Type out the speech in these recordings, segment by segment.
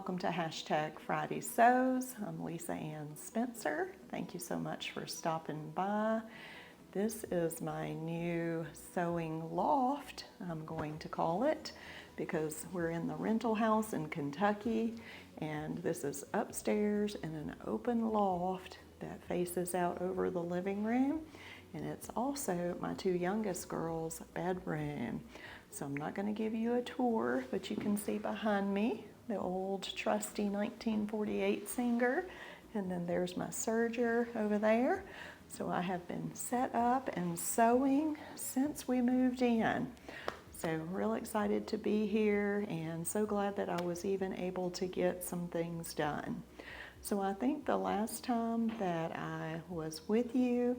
welcome to #FridaySews. I'm Lisa Ann Spencer. Thank you so much for stopping by. This is my new sewing loft, I'm going to call it, because we're in the rental house in Kentucky, and this is upstairs in an open loft that faces out over the living room, and it's also my two youngest girls' bedroom. So I'm not going to give you a tour, but you can see behind me the old trusty 1948 Singer, and then there's my serger over there. So I have been set up and sewing since we moved in. So real excited to be here, and so glad that I was even able to get some things done. So I think the last time that I was with you,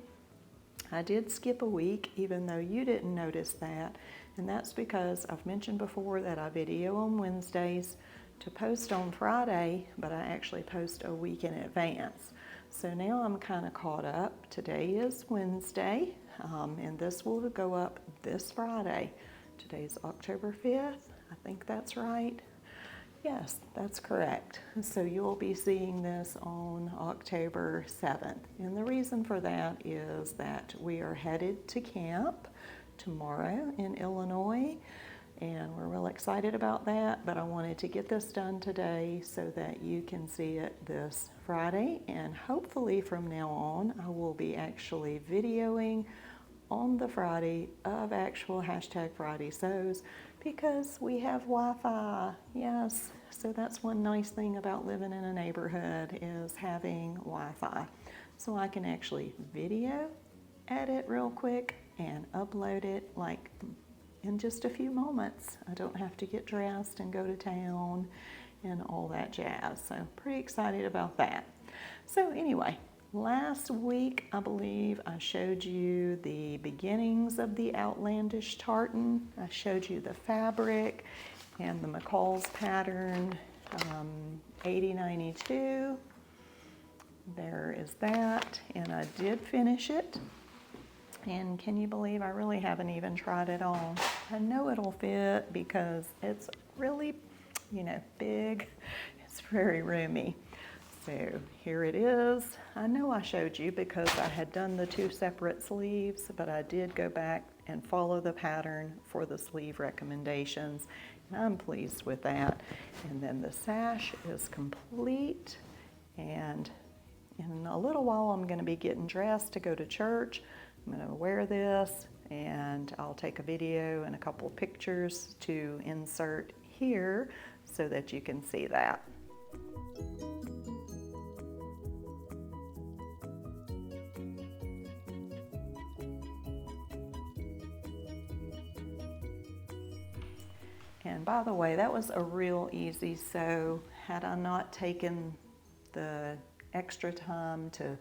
I did skip a week, even though you didn't notice that. And that's because I've mentioned before that I video on Wednesdays to post on Friday, but I actually post a week in advance. So now I'm kind of caught up. Today is Wednesday, and this will go up this Friday. Today's October 5th, I think that's right. Yes, that's correct. So you'll be seeing this on October 7th. And the reason for that is that we are headed to camp tomorrow in Illinois, and we're real excited about that, but I wanted to get this done today so that you can see it this Friday, and hopefully from now on I will be actually videoing on the Friday of actual #FridaySews, because we have Wi-Fi. Yes, so that's one nice thing about living in a neighborhood, is having Wi-Fi. So I can actually video, edit real quick, and upload it like in just a few moments. I don't have to get dressed and go to town and all that jazz. So pretty excited about that. So anyway, last week I believe I showed you the beginnings of the Outlandish tartan. I showed you the fabric and the McCall's pattern, 8092. There is that, and I did finish it. And can you believe I really haven't even tried it on? I know it'll fit because it's really, big. It's very roomy. So here it is. I know I showed you because I had done the two separate sleeves, but I did go back and follow the pattern for the sleeve recommendations, and I'm pleased with that. And then the sash is complete, and in a little while I'm going to be getting dressed to go to church. I'm going to wear this, and I'll take a video and a couple of pictures to insert here so that you can see that. And by the way, that was a real easy sew. Had I not taken the extra time to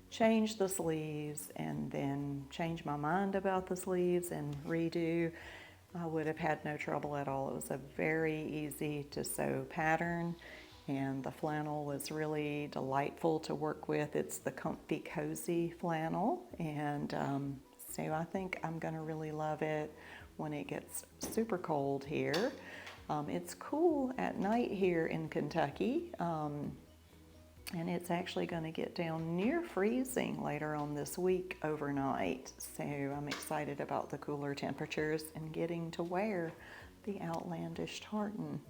change the sleeves and then change my mind about the sleeves and redo, I would have had no trouble at all. It was a very easy to sew pattern, and the flannel was really delightful to work with. It's the comfy cozy flannel, and so I think I'm going to really love it when it gets super cold here. It's cool at night here in Kentucky, and it's actually going to get down near freezing later on this week overnight. So I'm excited about the cooler temperatures and getting to wear the Outlandish tartan.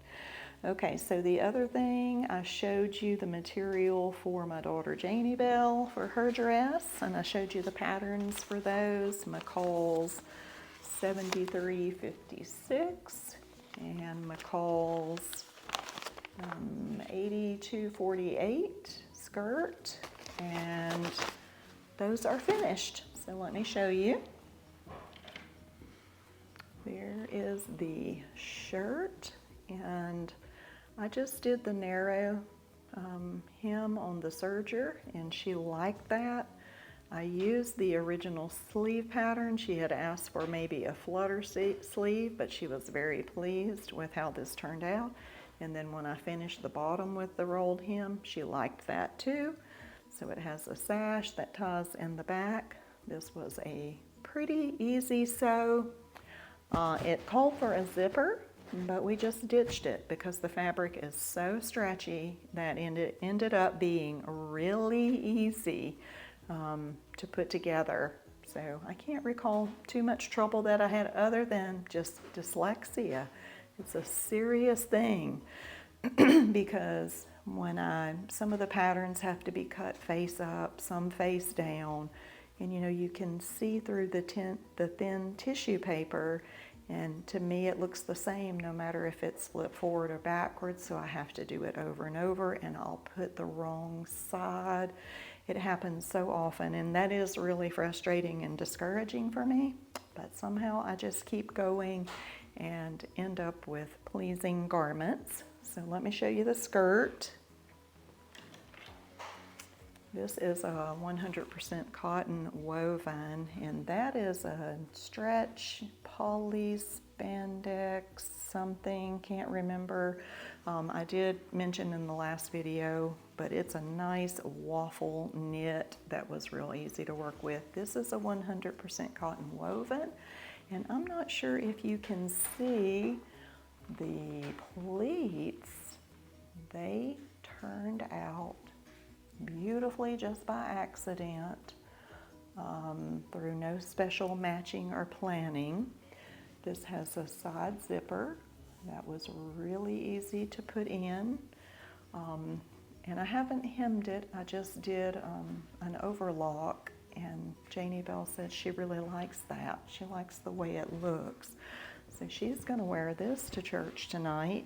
Okay, so the other thing, I showed you the material for my daughter Janie Bell for her dress, and I showed you the patterns for those. McCall's 7356 and McCall's 8248 skirt, and those are finished. So let me show you. There is the shirt, and I just did the narrow hem on the serger, and she liked that. I used the original sleeve pattern. She had asked for maybe a flutter sleeve, but she was very pleased with how this turned out. And then when I finished the bottom with the rolled hem, she liked that too. So it has a sash that ties in the back. This was a pretty easy sew. It called for a zipper, but we just ditched it because the fabric is so stretchy that it ended up being really easy to put together. So I can't recall too much trouble that I had other than just dyslexia. It's a serious thing because some of the patterns have to be cut face up, some face down, and you can see through the thin tissue paper, and to me it looks the same no matter if it's flipped forward or backwards, so I have to do it over and over, and I'll put the wrong side. It happens so often, and that is really frustrating and discouraging for me, but somehow I just keep going and end up with pleasing garments. So let me show you the skirt. This is a 100% cotton woven, and that is a stretch poly spandex something, can't remember. I did mention in the last video, but it's a nice waffle knit that was real easy to work with. This is a 100% cotton woven, and I'm not sure if you can see the pleats. They turned out beautifully just by accident, through no special matching or planning. This has a side zipper that was really easy to put in, and I haven't hemmed it. I just did an overlock, and Janie Bell said she really likes that. She likes the way it looks, so she's going to wear this to church tonight.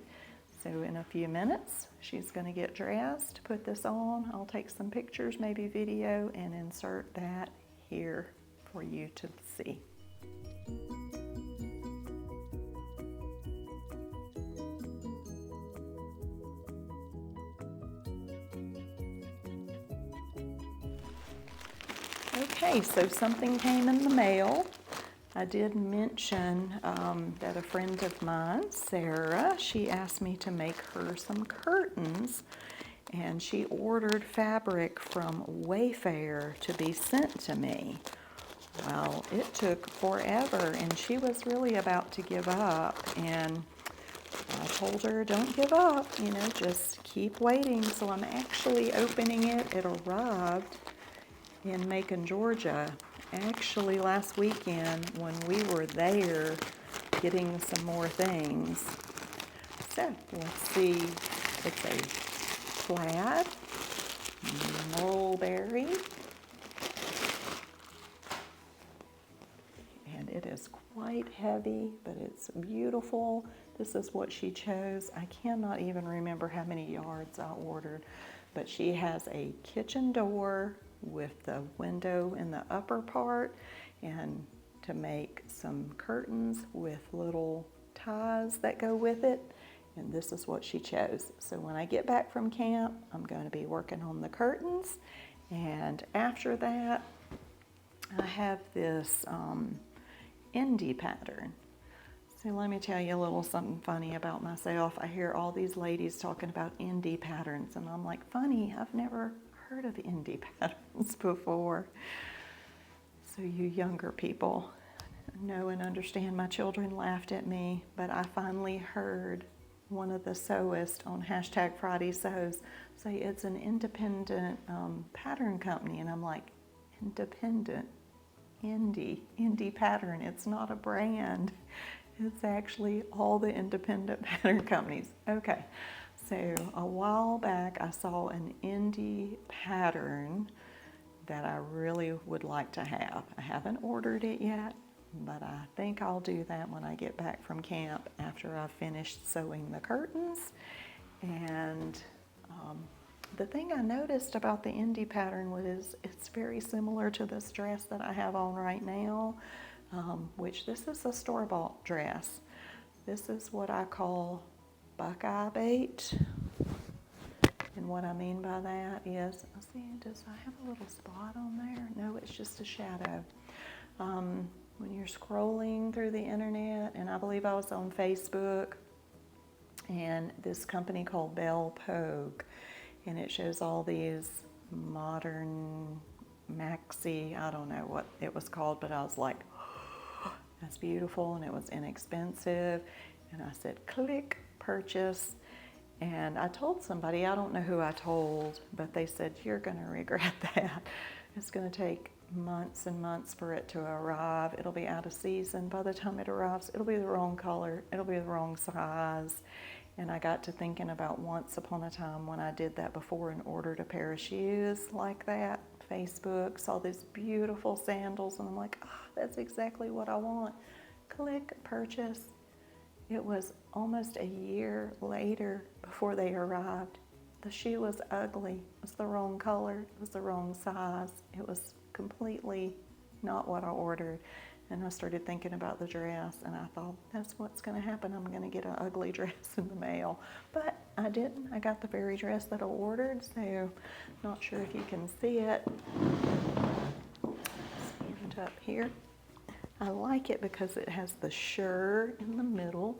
So in a few minutes, she's going to get dressed, put this on. I'll take some pictures, maybe video, and insert that here for you to see. Okay, so something came in the mail. I did mention that a friend of mine, Sarah, she asked me to make her some curtains, and she ordered fabric from Wayfair to be sent to me. Well, it took forever, and she was really about to give up, and I told her, don't give up, just keep waiting. So I'm actually opening it. It arrived in Macon, Georgia, actually last weekend when we were there getting some more things. So let's see, it's a plaid, mulberry, and it is quite heavy, but it's beautiful. This is what she chose. I cannot even remember how many yards I ordered, but she has a kitchen door with the window in the upper part, and to make some curtains with little ties that go with it, and this is what she chose. So when I get back from camp, I'm going to be working on the curtains, and after that I have this indie pattern. So let me tell you a little something funny about myself. I hear all these ladies talking about indie patterns, and I'm like, funny, I've never heard of indie patterns before. So you younger people know and understand. My children laughed at me, but I finally heard one of the sewists on #fridaysews say it's an independent pattern company, and I'm like, independent, indie pattern. It's not a brand. It's actually all the independent pattern companies. Okay. So a while back I saw an indie pattern that I really would like to have. I haven't ordered it yet, but I think I'll do that when I get back from camp after I've finished sewing the curtains. And the thing I noticed about the indie pattern was it's very similar to this dress that I have on right now, which this is a store-bought dress. This is what I call Buckeye Bait, and what I mean by that is, see, does I have a little spot on there? No, it's just a shadow. When you're scrolling through the internet, and I believe I was on Facebook, and this company called Belle Pogue, and it shows all these modern maxi, I don't know what it was called, but I was like, that's beautiful, and it was inexpensive. And I said, click purchase. And I told somebody, I don't know who I told, but they said, you're gonna regret that. It's gonna take months and months for it to arrive. It'll be out of season. By the time it arrives, it'll be the wrong color, it'll be the wrong size. And I got to thinking about once upon a time when I did that before and ordered a pair of shoes like that. Facebook, saw these beautiful sandals, and I'm like, oh, that's exactly what I want. Click purchase. It was almost a year later before they arrived. The shoe was ugly. It was the wrong color. It was the wrong size. It was completely not what I ordered. And I started thinking about the dress, and I thought, that's what's going to happen. I'm going to get an ugly dress in the mail. But I didn't. I got the very dress that I ordered, so not sure if you can see it. Stand up here. I like it because it has the shirr in the middle.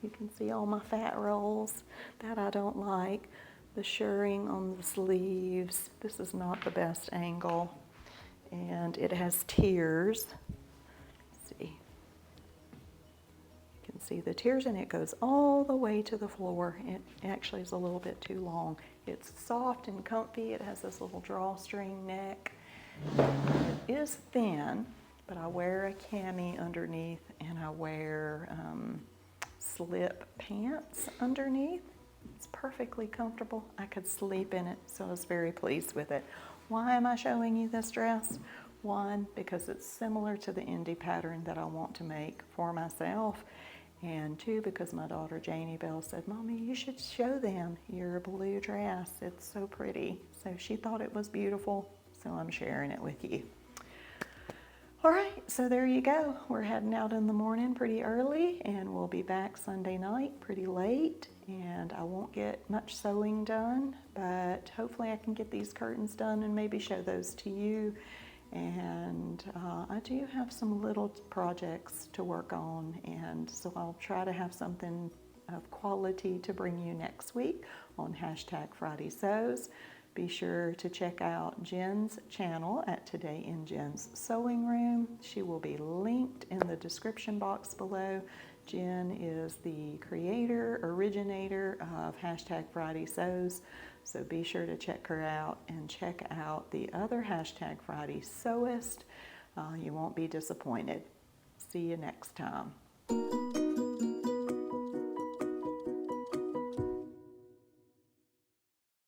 You can see all my fat rolls. That I don't like. The shirring on the sleeves. This is not the best angle. And it has tiers. See. You can see the tiers, and it goes all the way to the floor. It actually is a little bit too long. It's soft and comfy. It has this little drawstring neck. It is thin, but I wear a cami underneath, and I wear slip pants underneath. It's perfectly comfortable. I could sleep in it, so I was very pleased with it. Why am I showing you this dress? One, because it's similar to the indie pattern that I want to make for myself. And two, because my daughter Janie Bell said, Mommy, you should show them your blue dress. It's so pretty. So she thought it was beautiful, so I'm sharing it with you. All right, so there you go. We're heading out in the morning pretty early, and we'll be back Sunday night pretty late. And I won't get much sewing done, but hopefully I can get these curtains done and maybe show those to you. And I do have some little projects to work on, and so I'll try to have something of quality to bring you next week on #FridaySews. Be sure to check out Jen's channel at Today in Jen's Sewing Room. She will be linked in the description box below. Jen is the creator, originator of #FridaySews. So be sure to check her out and check out the other #FridaySewist. You won't be disappointed. See you next time.